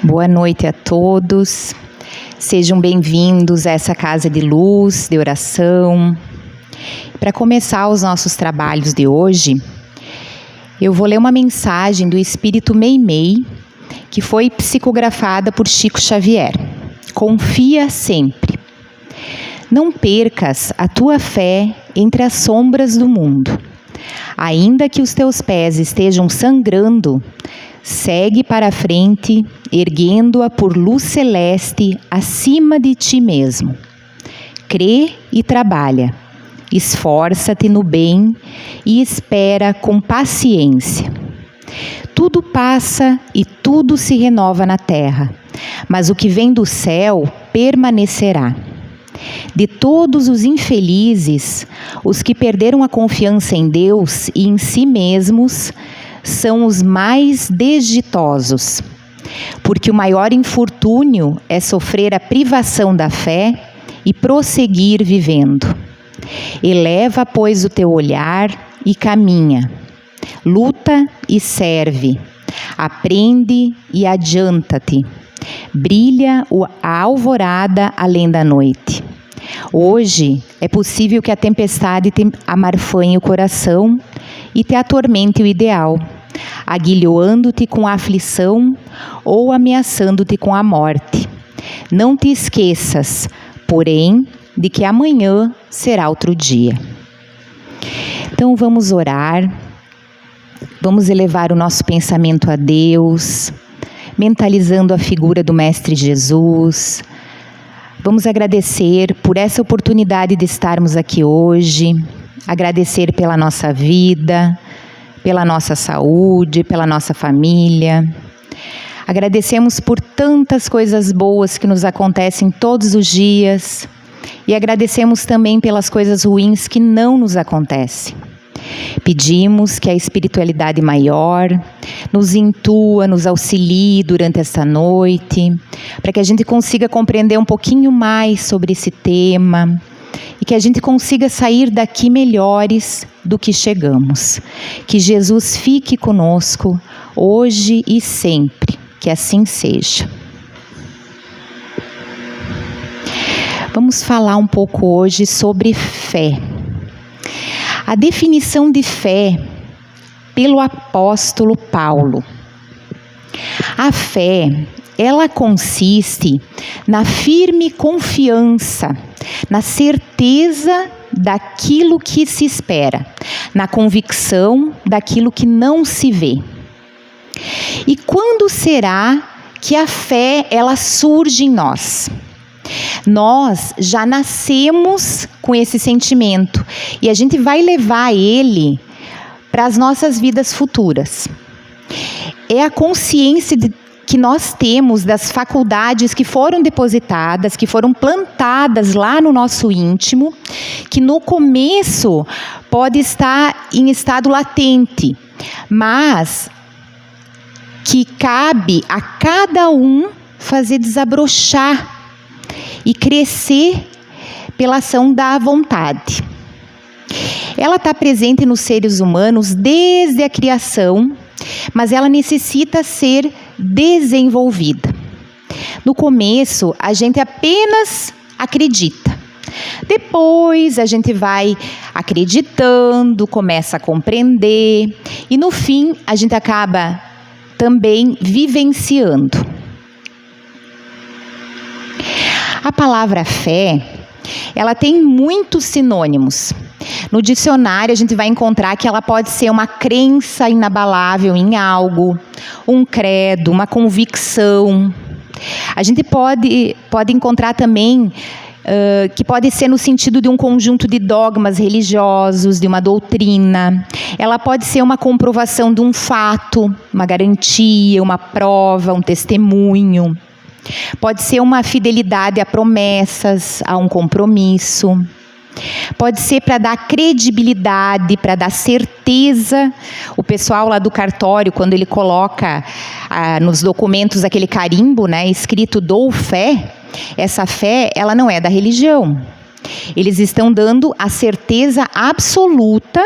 Boa noite a todos, sejam bem-vindos a essa casa de luz, de oração. Para começar os nossos trabalhos de hoje, eu vou ler uma mensagem do Espírito Meimei, que foi psicografada por Chico Xavier. Confia sempre. Não percas a tua fé entre as sombras do mundo. Ainda que os teus pés estejam sangrando, segue para a frente, erguendo-a por luz celeste acima de ti mesmo. Crê e trabalha. Esforça-te no bem e espera com paciência. Tudo passa e tudo se renova na terra, mas o que vem do céu permanecerá. De todos os infelizes, os que perderam a confiança em Deus e em si mesmos, são os mais desditosos, porque o maior infortúnio é sofrer a privação da fé e prosseguir vivendo. Eleva, pois, o teu olhar e caminha. Luta e serve. Aprende e adianta-te. Brilha a alvorada além da noite. Hoje é possível que a tempestade te amarfanhe o coração e te atormente o ideal, aguilhoando-te com a aflição ou ameaçando-te com a morte. Não te esqueças, porém, de que amanhã será outro dia. Então vamos orar, vamos elevar o nosso pensamento a Deus, mentalizando a figura do Mestre Jesus. Vamos agradecer por essa oportunidade de estarmos aqui hoje, agradecer pela nossa vida, pela nossa saúde, pela nossa família. Agradecemos por tantas coisas boas que nos acontecem todos os dias e agradecemos também pelas coisas ruins que não nos acontecem. Pedimos que a espiritualidade maior nos intua, nos auxilie durante esta noite, para que a gente consiga compreender um pouquinho mais sobre esse tema e que a gente consiga sair daqui melhores do que chegamos. Que Jesus fique conosco hoje e sempre, que assim seja. Vamos falar um pouco hoje sobre fé. A definição de fé pelo apóstolo Paulo. A fé, ela consiste na firme confiança, na certeza daquilo que se espera, na convicção daquilo que não se vê. E quando será que a fé, ela surge em nós? Nós já nascemos com esse sentimento e a gente vai levar ele para as nossas vidas futuras. É a consciência que nós temos das faculdades que foram depositadas, que foram plantadas lá no nosso íntimo, que no começo pode estar em estado latente, mas que cabe a cada um fazer desabrochar e crescer pela ação da vontade. Ela está presente nos seres humanos desde a criação, mas ela necessita ser desenvolvida. No começo, a gente apenas acredita. Depois, a gente vai acreditando, começa a compreender e, no fim, a gente acaba também vivenciando. A palavra fé, ela tem muitos sinônimos. No dicionário, a gente vai encontrar que ela pode ser uma crença inabalável em algo, um credo, uma convicção. A gente pode encontrar também que pode ser no sentido de um conjunto de dogmas religiosos, de uma doutrina. Ela pode ser uma comprovação de um fato, uma garantia, uma prova, um testemunho. Pode ser uma fidelidade a promessas, a um compromisso. Pode ser para dar credibilidade, para dar certeza. O pessoal lá do cartório, quando ele coloca nos documentos aquele carimbo, né, escrito "dou fé", essa fé, ela não é da religião. Eles estão dando a certeza absoluta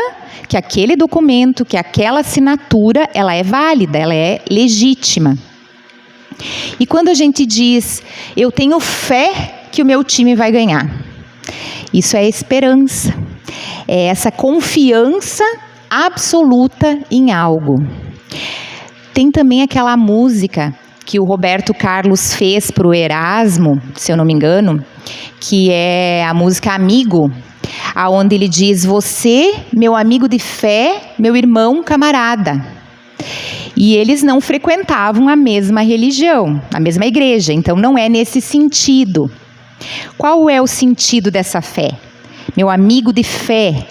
que aquele documento, que aquela assinatura, ela é válida, ela é legítima. E quando a gente diz, eu tenho fé que o meu time vai ganhar, isso é esperança, é essa confiança absoluta em algo. Tem também aquela música que o Roberto Carlos fez para o Erasmo, se eu não me engano, que é a música Amigo, aonde ele diz, você, meu amigo de fé, meu irmão camarada. E eles não frequentavam a mesma religião, a mesma igreja, então não é nesse sentido. Qual é o sentido dessa fé? Meu amigo de fé,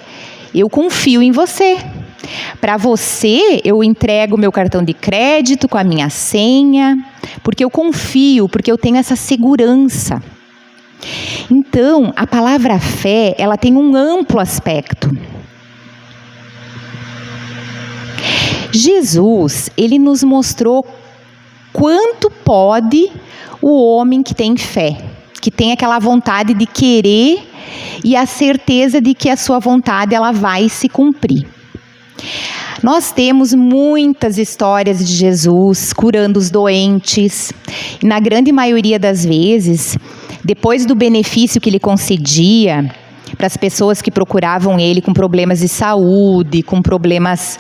eu confio em você. Para você, eu entrego meu cartão de crédito com a minha senha, porque eu confio, porque eu tenho essa segurança. Então, a palavra fé, ela tem um amplo aspecto. Jesus, ele nos mostrou quanto pode o homem que tem fé, que tem aquela vontade de querer e a certeza de que a sua vontade ela vai se cumprir. Nós temos muitas histórias de Jesus curando os doentes, e na grande maioria das vezes, depois do benefício que ele concedia para as pessoas que procuravam ele com problemas de saúde, com problemas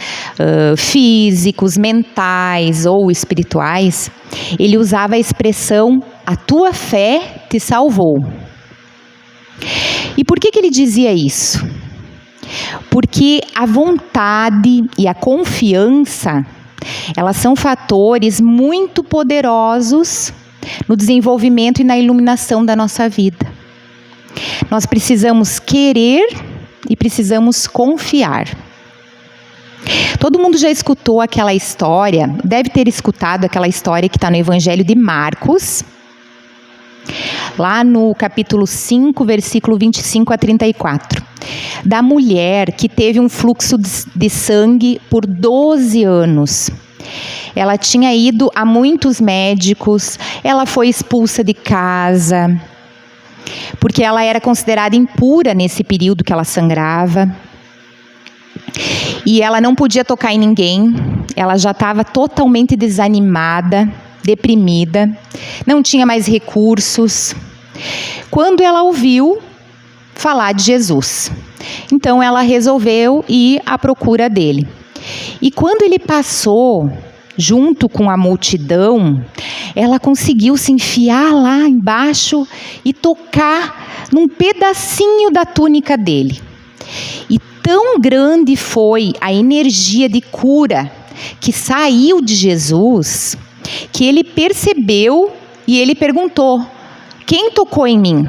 físicos, mentais ou espirituais, ele usava a expressão, a tua fé te salvou. E por que ele dizia isso? Porque a vontade e a confiança, elas são fatores muito poderosos no desenvolvimento e na iluminação da nossa vida. Nós precisamos querer e precisamos confiar. Todo mundo já escutou aquela história, deve ter escutado aquela história que está no Evangelho de Marcos, lá no capítulo 5, versículo 25 a 34, da mulher que teve um fluxo de sangue por 12 anos. Ela tinha ido a muitos médicos, ela foi expulsa de casa, porque ela era considerada impura nesse período que ela sangrava. E ela não podia tocar em ninguém, ela já estava totalmente desanimada, deprimida, não tinha mais recursos. Quando ela ouviu falar de Jesus, então ela resolveu ir à procura dele. E quando ele passou junto com a multidão, ela conseguiu se enfiar lá embaixo e tocar num pedacinho da túnica dele. E tão grande foi a energia de cura que saiu de Jesus, que ele percebeu e ele perguntou, quem tocou em mim?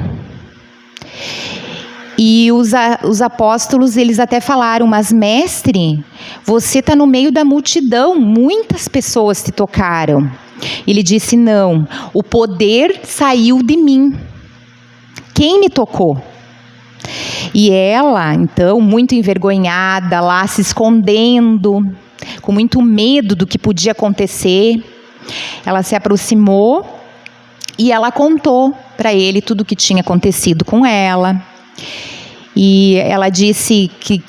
E os apóstolos, eles até falaram, mas mestre, você está no meio da multidão, muitas pessoas te tocaram. Ele disse, não, o poder saiu de mim. Quem me tocou? E ela, então, muito envergonhada, lá se escondendo, com muito medo do que podia acontecer, ela se aproximou e ela contou para ele tudo o que tinha acontecido com ela. E ela disse que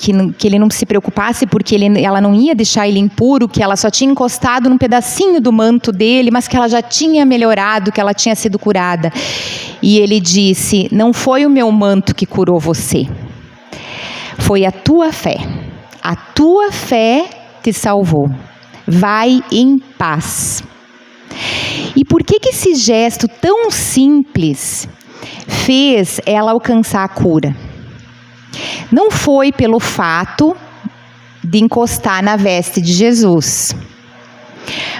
ele não se preocupasse porque ela não ia deixar ele impuro, que ela só tinha encostado num pedacinho do manto dele, mas que ela já tinha melhorado, que ela tinha sido curada. E ele disse, não foi o meu manto que curou você, foi a tua fé. A tua fé te salvou. Vai em paz. E por que esse gesto tão simples fez ela alcançar a cura? Não foi pelo fato de encostar na veste de Jesus,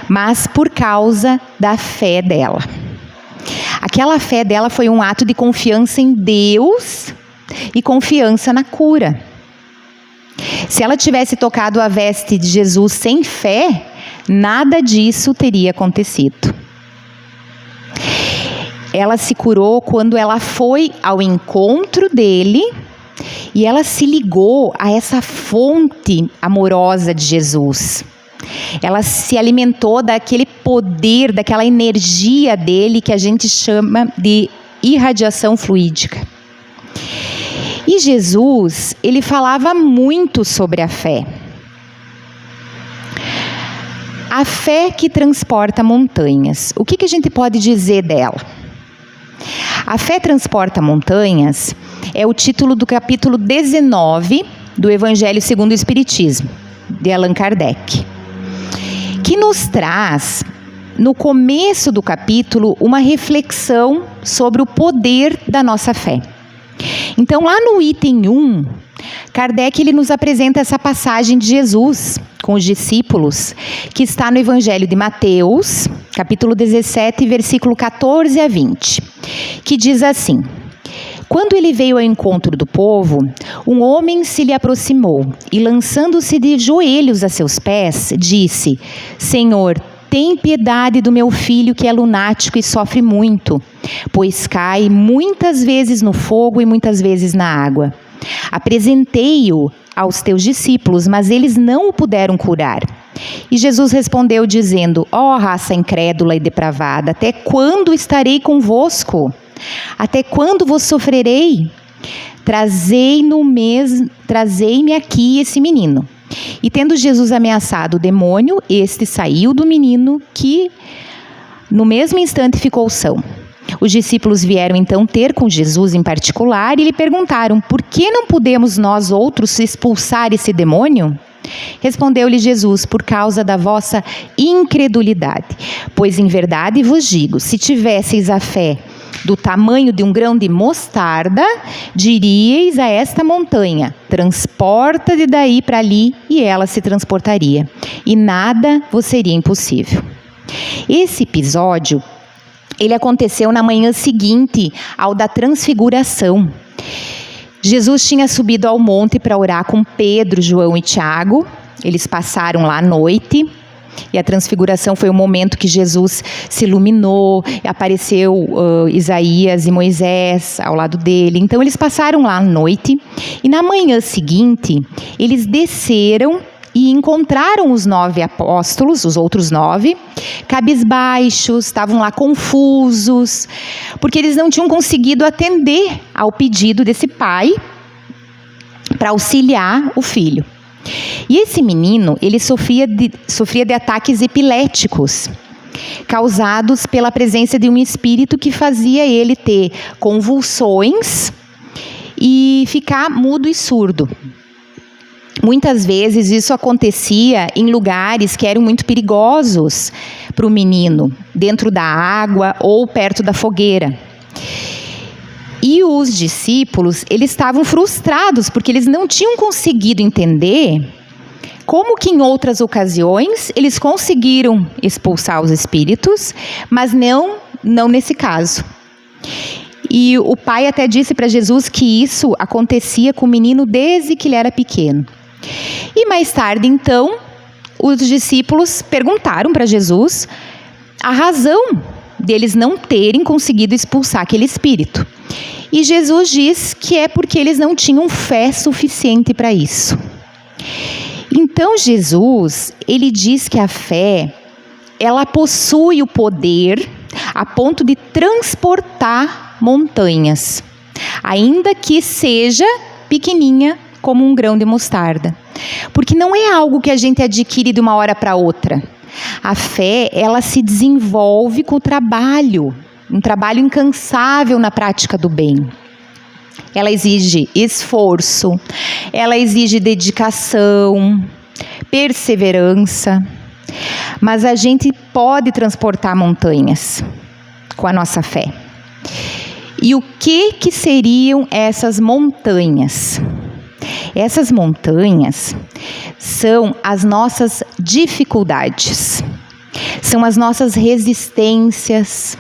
mas por causa da fé dela. Aquela fé dela foi um ato de confiança em Deus e confiança na cura. Se ela tivesse tocado a veste de Jesus sem fé, nada disso teria acontecido. Ela se curou quando ela foi ao encontro dele e ela se ligou a essa fonte amorosa de Jesus. Ela se alimentou daquele poder, daquela energia dele que a gente chama de irradiação fluídica. E Jesus, ele falava muito sobre a fé. A fé que transporta montanhas. O que a gente pode dizer dela? A fé transporta montanhas é o título do capítulo 19 do Evangelho segundo o Espiritismo, de Allan Kardec, que nos traz, no começo do capítulo, uma reflexão sobre o poder da nossa fé. Então, lá no item 1, Kardec ele nos apresenta essa passagem de Jesus com os discípulos, que está no Evangelho de Mateus, capítulo 17, versículo 14 a 20, que diz assim: Quando ele veio ao encontro do povo, um homem se lhe aproximou e, lançando-se de joelhos a seus pés, disse: Senhor, tem piedade do meu filho que é lunático e sofre muito, pois cai muitas vezes no fogo e muitas vezes na água. Apresentei-o aos teus discípulos, mas eles não o puderam curar. E Jesus respondeu dizendo: Ó raça incrédula e depravada, até quando estarei convosco? Até quando vos sofrerei? Trazei-me aqui esse menino. E tendo Jesus ameaçado o demônio, este saiu do menino, que no mesmo instante ficou são. Os discípulos vieram então ter com Jesus em particular e lhe perguntaram: por que não podemos nós outros expulsar esse demônio? Respondeu-lhe Jesus: por causa da vossa incredulidade. Pois em verdade vos digo, se tivesseis a fé do tamanho de um grão de mostarda, diríeis a esta montanha: transporta-te daí para ali, e ela se transportaria, e nada vos seria impossível. Esse episódio, ele aconteceu na manhã seguinte ao da transfiguração. Jesus tinha subido ao monte para orar com Pedro, João e Tiago. Eles passaram lá à noite. E a transfiguração foi o momento que Jesus se iluminou, apareceu Isaías e Moisés ao lado dele. Então eles passaram lá à noite e na manhã seguinte eles desceram e encontraram os 9 apóstolos, os outros 9, cabisbaixos, estavam lá confusos, porque eles não tinham conseguido atender ao pedido desse pai para auxiliar o filho. E esse menino, ele sofria de ataques epiléticos, causados pela presença de um espírito que fazia ele ter convulsões e ficar mudo e surdo. Muitas vezes isso acontecia em lugares que eram muito perigosos para o menino, dentro da água ou perto da fogueira. E os discípulos, eles estavam frustrados, porque eles não tinham conseguido entender como que em outras ocasiões eles conseguiram expulsar os espíritos, mas não nesse caso. E o pai até disse para Jesus que isso acontecia com o menino desde que ele era pequeno. E mais tarde, então, os discípulos perguntaram para Jesus a razão deles não terem conseguido expulsar aquele espírito. E Jesus diz que é porque eles não tinham fé suficiente para isso. Então Jesus, ele diz que a fé, ela possui o poder a ponto de transportar montanhas, ainda que seja pequenininha como um grão de mostarda. Porque não é algo que a gente adquire de uma hora para outra. A fé, ela se desenvolve com o trabalho, um trabalho incansável na prática do bem. Ela exige esforço, ela exige dedicação, perseverança, mas a gente pode transportar montanhas com a nossa fé. E o que seriam essas montanhas? Essas montanhas são as nossas dificuldades, são as nossas resistências,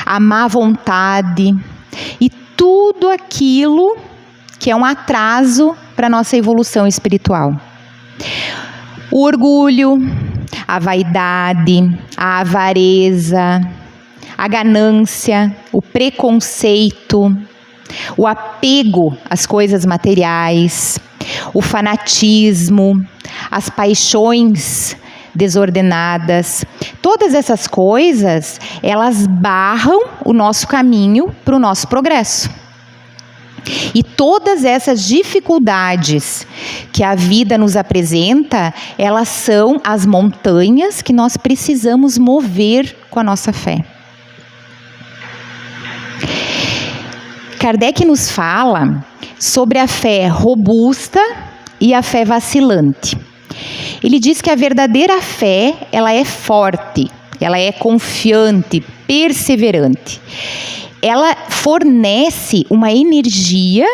a má vontade e tudo aquilo que é um atraso para a nossa evolução espiritual. O orgulho, a vaidade, a avareza, a ganância, o preconceito, o apego às coisas materiais, o fanatismo, as paixões desordenadas. Todas essas coisas, elas barram o nosso caminho para o nosso progresso. E todas essas dificuldades que a vida nos apresenta, elas são as montanhas que nós precisamos mover com a nossa fé. Kardec nos fala sobre a fé robusta e a fé vacilante. Ele diz que a verdadeira fé, ela é forte, ela é confiante, perseverante. Ela fornece uma energia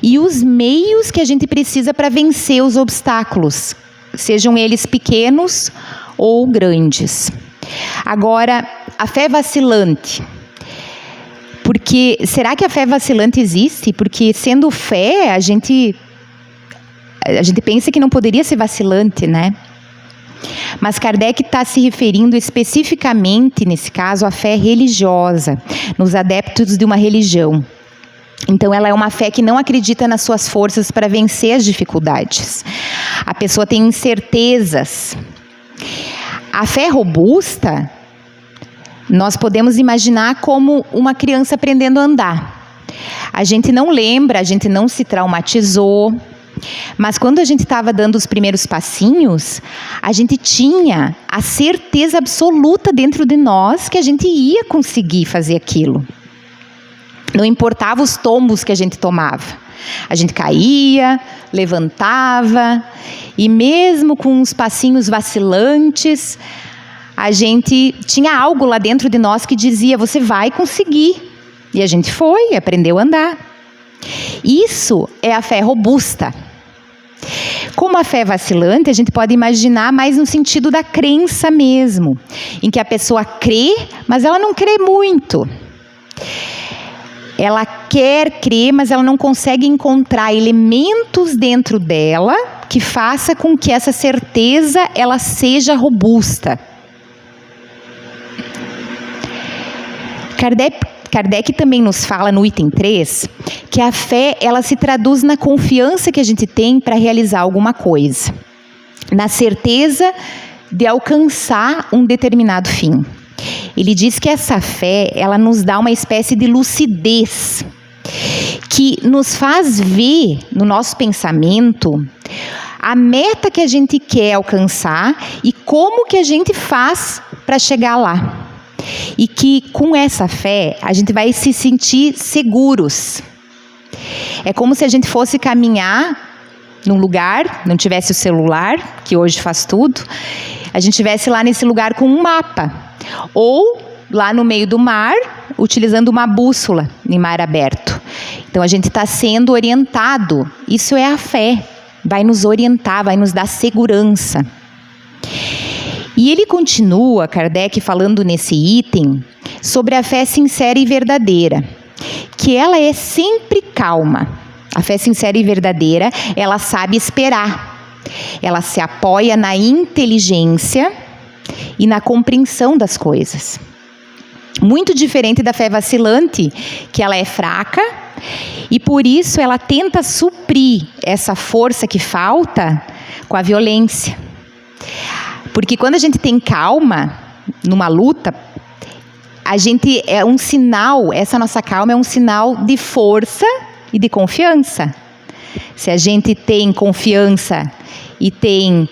e os meios que a gente precisa para vencer os obstáculos, sejam eles pequenos ou grandes. Agora, a fé vacilante. Porque, será que a fé vacilante existe? Porque sendo fé, a gente pensa que não poderia ser vacilante, né? Mas Kardec está se referindo especificamente, nesse caso, à fé religiosa, nos adeptos de uma religião. Então, ela é uma fé que não acredita nas suas forças para vencer as dificuldades. A pessoa tem incertezas. A fé robusta, nós podemos imaginar como uma criança aprendendo a andar. A gente não lembra, a gente não se traumatizou, mas quando a gente estava dando os primeiros passinhos, a gente tinha a certeza absoluta dentro de nós que a gente ia conseguir fazer aquilo. Não importava os tombos que a gente tomava. A gente caía, levantava, e mesmo com uns passinhos vacilantes, a gente tinha algo lá dentro de nós que dizia, você vai conseguir. E a gente foi, aprendeu a andar. Isso é a fé robusta. Como a fé vacilante, a gente pode imaginar mais no sentido da crença mesmo, em que a pessoa crê, mas ela não crê muito. Ela quer crer, mas ela não consegue encontrar elementos dentro dela que faça com que essa certeza ela seja robusta. Kardec também nos fala no item 3 que a fé ela se traduz na confiança que a gente tem para realizar alguma coisa, na certeza de alcançar um determinado fim. Ele diz que essa fé ela nos dá uma espécie de lucidez que nos faz ver no nosso pensamento a meta que a gente quer alcançar e como que a gente faz para chegar lá. E que com essa fé a gente vai se sentir seguros. É como se a gente fosse caminhar num lugar, não tivesse o celular, que hoje faz tudo, a gente estivesse lá nesse lugar com um mapa. Ou lá no meio do mar, utilizando uma bússola em mar aberto. Então a gente está sendo orientado. Isso é a fé. Vai nos orientar, vai nos dar segurança. E ele continua, Kardec, falando nesse item, sobre a fé sincera e verdadeira, que ela é sempre calma. A fé sincera e verdadeira, ela sabe esperar. Ela se apoia na inteligência e na compreensão das coisas. Muito diferente da fé vacilante, que ela é fraca, e por isso ela tenta suprir essa força que falta com a violência. Porque quando a gente tem calma numa luta, a gente é um sinal, essa nossa calma é um sinal de força e de confiança. Se a gente tem confiança e tem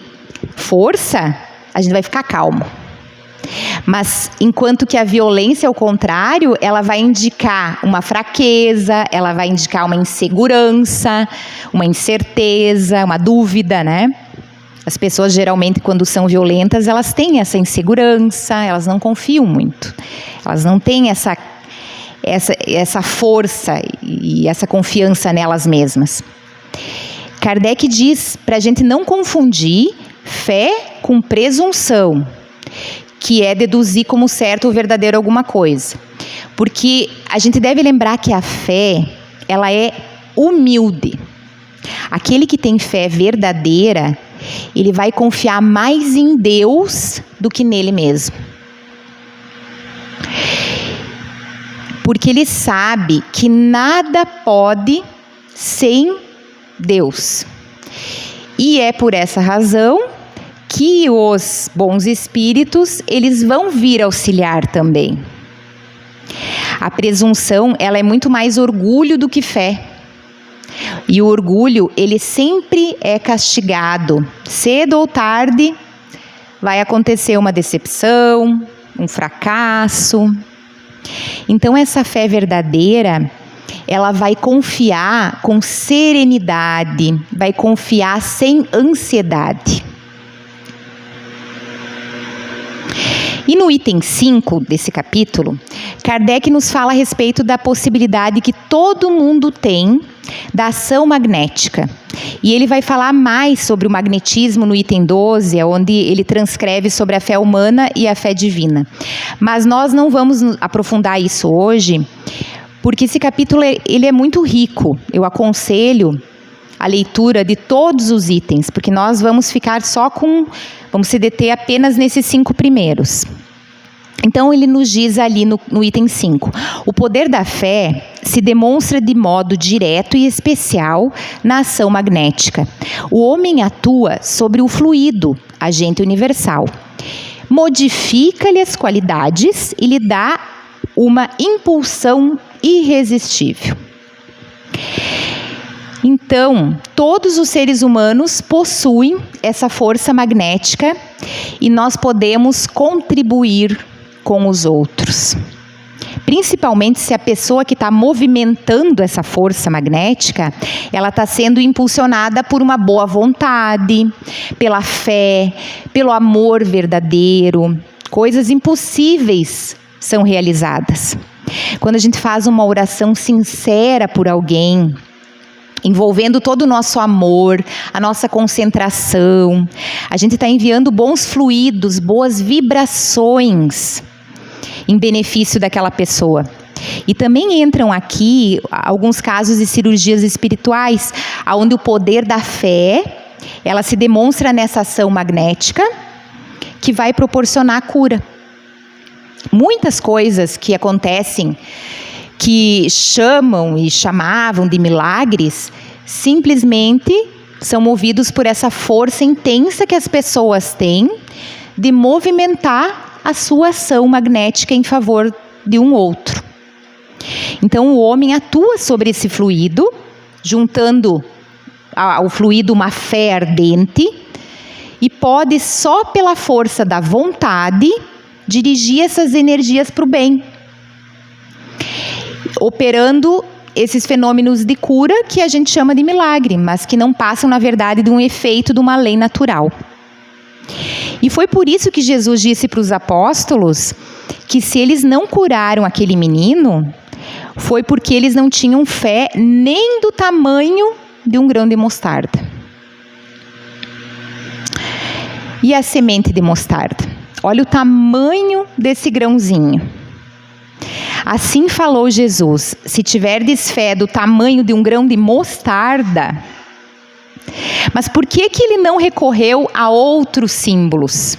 força, a gente vai ficar calmo. Mas enquanto que a violência, ao contrário, ela vai indicar uma fraqueza, ela vai indicar uma insegurança, uma incerteza, uma dúvida, né? As pessoas geralmente quando são violentas, elas têm essa insegurança, elas não confiam muito. Elas não têm essa força e essa confiança nelas mesmas. Kardec diz para a gente não confundir fé com presunção, que é deduzir como certo ou verdadeiro alguma coisa. Porque a gente deve lembrar que a fé, ela é humilde. Aquele que tem fé verdadeira, ele vai confiar mais em Deus do que nele mesmo. Porque ele sabe que nada pode sem Deus. E é por essa razão que os bons espíritos, eles vão vir auxiliar também. A presunção, ela é muito mais orgulho do que fé. E o orgulho, ele sempre é castigado. Cedo ou tarde vai acontecer uma decepção, um fracasso. Então essa fé verdadeira, ela vai confiar com serenidade, vai confiar sem ansiedade. E no item 5 desse capítulo, Kardec nos fala a respeito da possibilidade que todo mundo tem da ação magnética. E ele vai falar mais sobre o magnetismo no item 12, onde ele transcreve sobre a fé humana e a fé divina. Mas nós não vamos aprofundar isso hoje, porque esse capítulo ele é muito rico. Eu aconselho a leitura de todos os itens, porque nós vamos ficar vamos se deter apenas nesses 5 primeiros. Então ele nos diz ali no item 5, o poder da fé se demonstra de modo direto e especial na ação magnética. O homem atua sobre o fluido, agente universal, modifica-lhe as qualidades e lhe dá uma impulsão irresistível. Então, todos os seres humanos possuem essa força magnética e nós podemos contribuir com os outros. Principalmente se a pessoa que está movimentando essa força magnética, ela está sendo impulsionada por uma boa vontade, pela fé, pelo amor verdadeiro. Coisas impossíveis são realizadas. Quando a gente faz uma oração sincera por alguém, envolvendo todo o nosso amor, a nossa concentração, a gente está enviando bons fluidos, boas vibrações em benefício daquela pessoa. E também entram aqui alguns casos de cirurgias espirituais, onde o poder da fé, ela se demonstra nessa ação magnética, que vai proporcionar cura. Muitas coisas que acontecem, que chamam e chamavam de milagres, simplesmente são movidos por essa força intensa que as pessoas têm de movimentar a sua ação magnética em favor de um outro. Então o homem atua sobre esse fluido, juntando ao fluido uma fé ardente, e pode só pela força da vontade dirigir essas energias para o bem, operando esses fenômenos de cura que a gente chama de milagre, mas que não passam, na verdade, de um efeito de uma lei natural. E foi por isso que Jesus disse para os apóstolos que se eles não curaram aquele menino, foi porque eles não tinham fé nem do tamanho de um grão de mostarda. E a semente de mostarda? Olha o tamanho desse grãozinho. Assim falou Jesus: se tiverdes fé do tamanho de um grão de mostarda. Mas por que ele não recorreu a outros símbolos?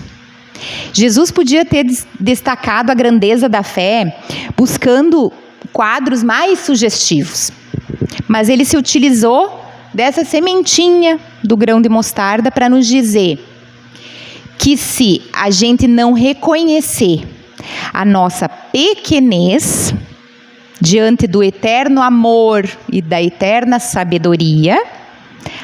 Jesus podia ter destacado a grandeza da fé buscando quadros mais sugestivos. Mas ele se utilizou dessa sementinha do grão de mostarda para nos dizer que se a gente não reconhecer a nossa pequenez diante do eterno amor e da eterna sabedoria,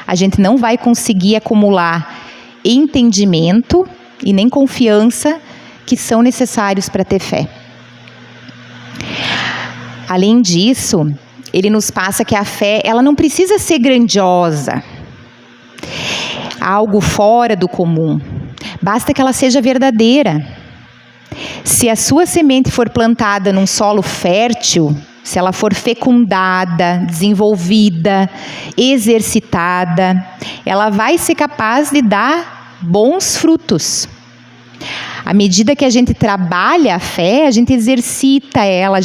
a gente não vai conseguir acumular entendimento e nem confiança que são necessários para ter fé. Além disso, ele nos passa que a fé, ela não precisa ser grandiosa, algo fora do comum. Basta que ela seja verdadeira. Se a sua semente for plantada num solo fértil, se ela for fecundada, desenvolvida, exercitada, ela vai ser capaz de dar bons frutos. À medida que a gente trabalha a fé, a gente exercita ela,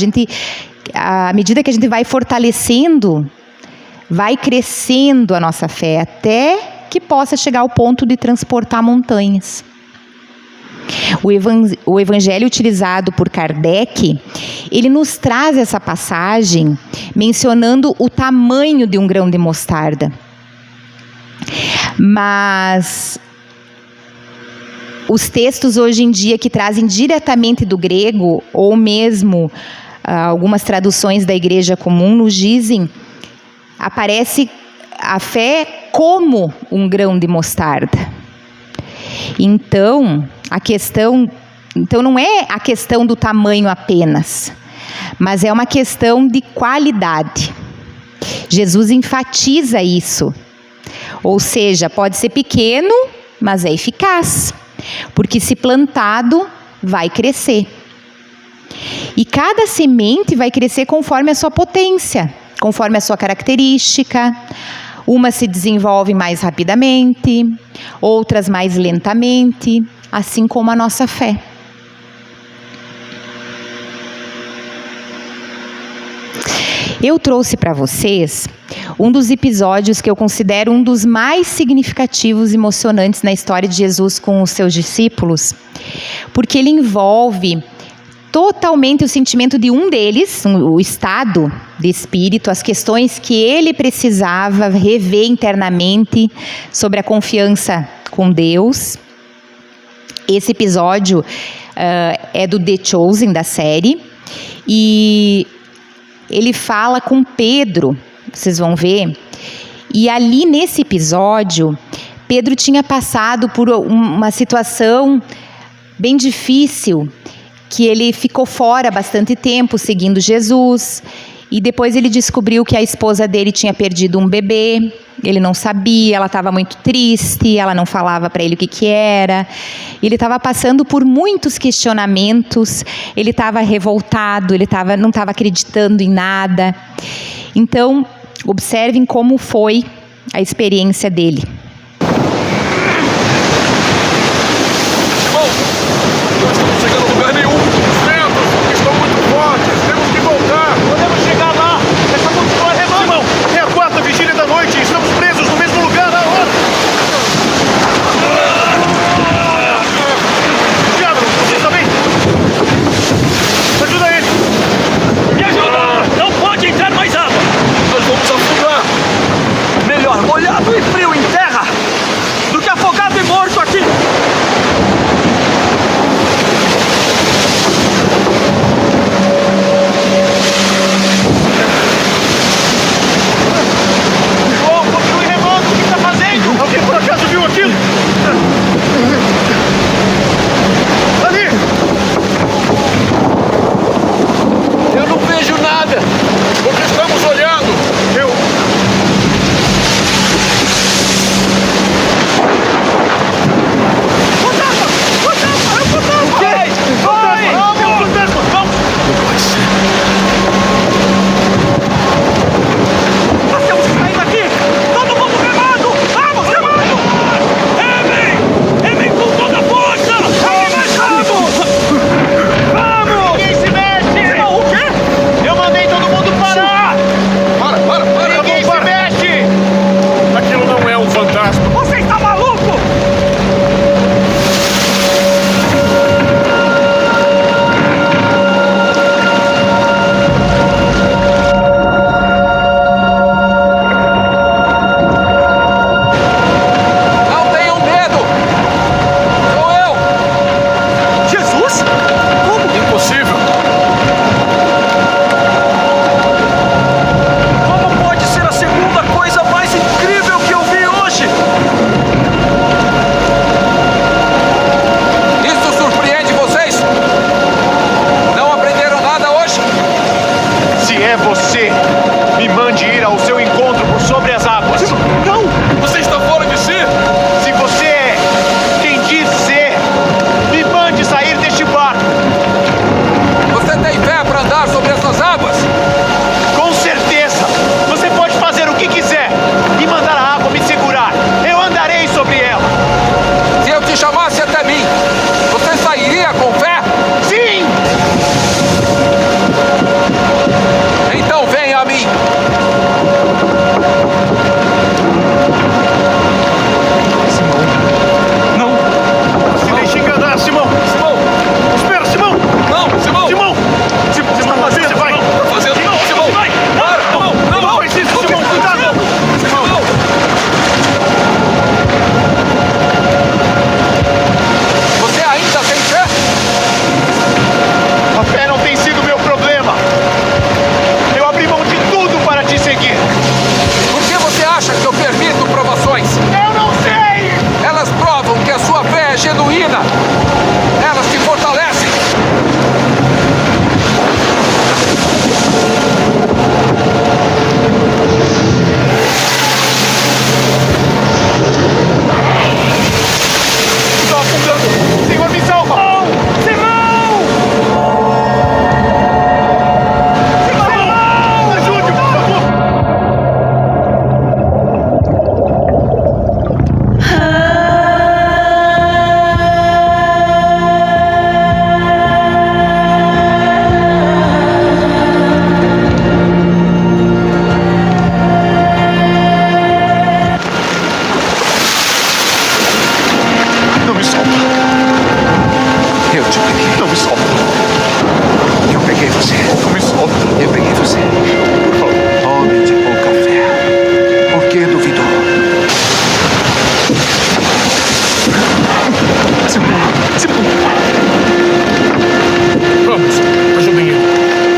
à medida que a gente vai fortalecendo, vai crescendo a nossa fé, até que possa chegar ao ponto de transportar montanhas. O evangelho utilizado por Kardec, ele nos traz essa passagem mencionando o tamanho de um grão de mostarda. Mas os textos hoje em dia que trazem diretamente do grego, ou mesmo algumas traduções da Igreja Comum nos dizem, aparece a fé é como um grão de mostarda. Então, não é a questão do tamanho apenas, mas é uma questão de qualidade. Jesus enfatiza isso. Ou seja, pode ser pequeno, mas é eficaz, porque se plantado, vai crescer. E cada semente vai crescer conforme a sua potência, conforme a sua característica. Uma se desenvolve mais rapidamente, outras mais lentamente, assim como a nossa fé. Eu trouxe para vocês um dos episódios que eu considero um dos mais significativos e emocionantes na história de Jesus com os seus discípulos, porque ele envolve totalmente o sentimento de um deles, o estado de espírito, as questões que ele precisava rever internamente sobre a confiança com Deus. Esse episódio é do The Chosen, da série, e ele fala com Pedro, vocês vão ver, e ali nesse episódio, Pedro tinha passado por uma situação bem difícil, que ele ficou fora bastante tempo seguindo Jesus, e depois ele descobriu que a esposa dele tinha perdido um bebê, ele não sabia, ela estava muito triste, ela não falava para ele o que era, ele estava passando por muitos questionamentos, ele estava revoltado, não estava acreditando em nada. Então, observem como foi a experiência dele. Bom, não estamos chegando a lugar nenhum. Os ventos estão muito fortes. Temos que voltar. Podemos chegar lá. Essa multidão é remando. Irmão, é a quarta vigília da noite e estamos presos no mesmo lugar há horas. Diabo, você está bem? Ajuda ele. Me ajuda! Não pode entrar mais água. Nós vamos afundar. Melhor molhado e frio em terra do que afogado e morto aqui.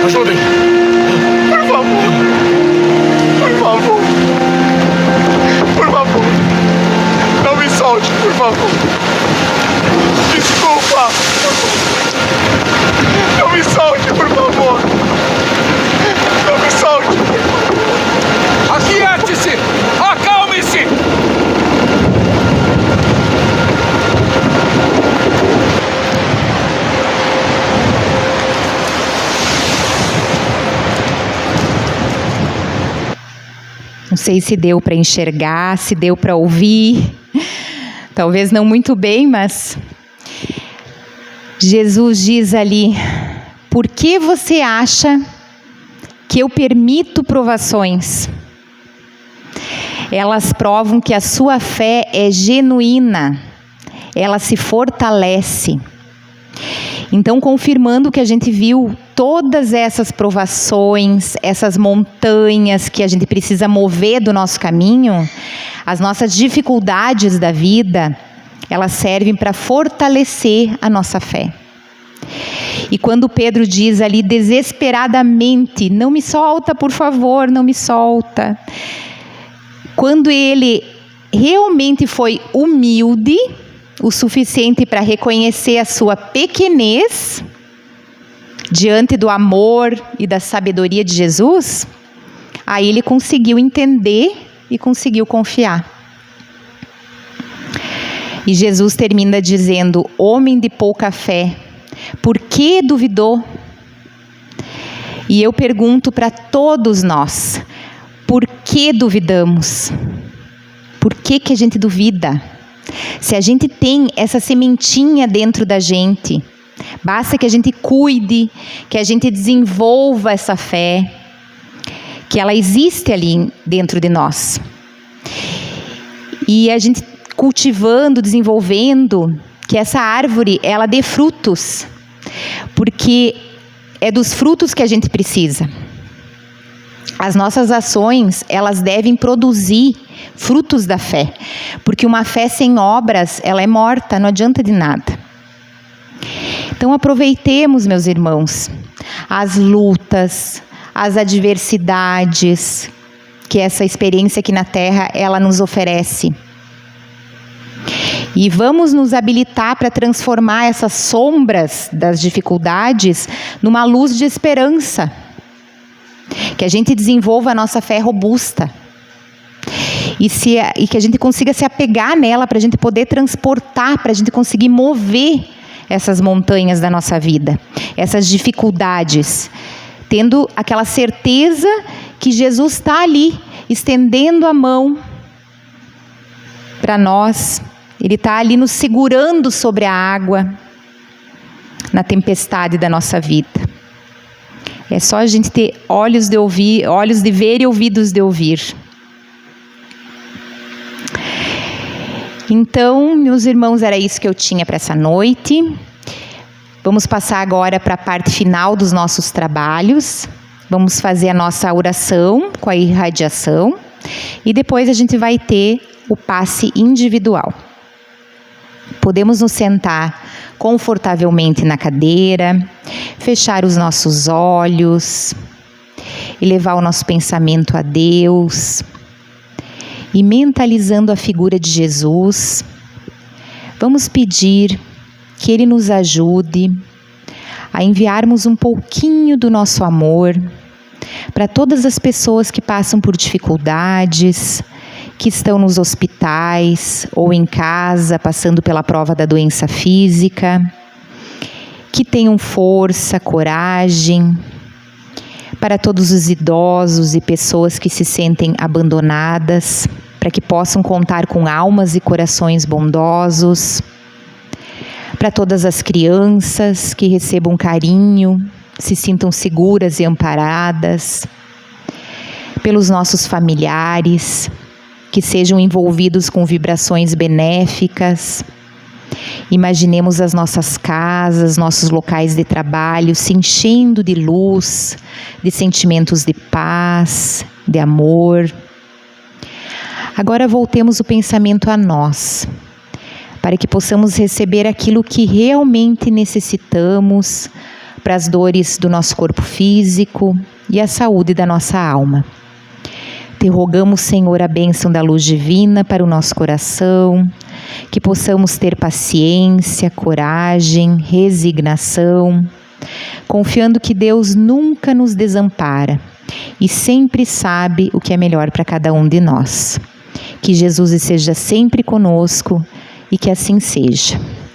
Ajudem. Por favor. Por favor. Por favor. Não me solte, por favor. Desculpa. Não me solte, por favor. Não me solte, por favor. Aquiete-se! Acalme-se! Não sei se deu para enxergar, se deu para ouvir. Talvez não muito bem, mas Jesus diz ali: por que você acha que eu permito provações? Elas provam que a sua fé é genuína, ela se fortalece. Então, confirmando o que a gente viu, todas essas provações, essas montanhas que a gente precisa mover do nosso caminho, as nossas dificuldades da vida, elas servem para fortalecer a nossa fé. E quando Pedro diz ali desesperadamente: não me solta, por favor, não me solta. Quando ele realmente foi humilde o suficiente para reconhecer a sua pequenez diante do amor e da sabedoria de Jesus, aí ele conseguiu entender e conseguiu confiar. E Jesus termina dizendo: homem de pouca fé, por que duvidou? E eu pergunto para todos nós: por que duvidamos? Por que a gente duvida? Se a gente tem essa sementinha dentro da gente, basta que a gente cuide, que a gente desenvolva essa fé, que ela existe ali dentro de nós. E a gente cultivando, desenvolvendo, que essa árvore, ela dê frutos, porque é dos frutos que a gente precisa. As nossas ações, elas devem produzir frutos da fé, porque uma fé sem obras, ela é morta, não adianta de nada. Então aproveitemos, meus irmãos, as lutas, as adversidades que essa experiência aqui na Terra, ela nos oferece. E vamos nos habilitar para transformar essas sombras das dificuldades numa luz de esperança. Que a gente desenvolva a nossa fé robusta. E que a gente consiga se apegar nela para a gente poder transportar, para a gente conseguir mover essas montanhas da nossa vida, essas dificuldades, tendo aquela certeza que Jesus está ali, estendendo a mão para nós. Ele está ali nos segurando sobre a água, na tempestade da nossa vida. É só a gente ter olhos de ouvir, olhos de ver e ouvidos de ouvir. Então, meus irmãos, era isso que eu tinha para essa noite. Vamos passar agora para a parte final dos nossos trabalhos. Vamos fazer a nossa oração com a irradiação. E depois a gente vai ter o passe individual. Podemos nos sentar confortavelmente na cadeira, fechar os nossos olhos, elevar o nosso pensamento a Deus e mentalizando a figura de Jesus, vamos pedir que Ele nos ajude a enviarmos um pouquinho do nosso amor para todas as pessoas que passam por dificuldades, que estão nos hospitais ou em casa passando pela prova da doença física, que tenham força, coragem, para todos os idosos e pessoas que se sentem abandonadas, para que possam contar com almas e corações bondosos, para todas as crianças que recebam carinho, se sintam seguras e amparadas, pelos nossos familiares, que sejam envolvidos com vibrações benéficas. Imaginemos as nossas casas, nossos locais de trabalho se enchendo de luz, de sentimentos de paz, de amor. Agora voltemos o pensamento a nós, para que possamos receber aquilo que realmente necessitamos para as dores do nosso corpo físico e a saúde da nossa alma. Te rogamos, Senhor, a bênção da luz divina para o nosso coração, que possamos ter paciência, coragem, resignação, confiando que Deus nunca nos desampara e sempre sabe o que é melhor para cada um de nós. Que Jesus esteja sempre conosco e que assim seja.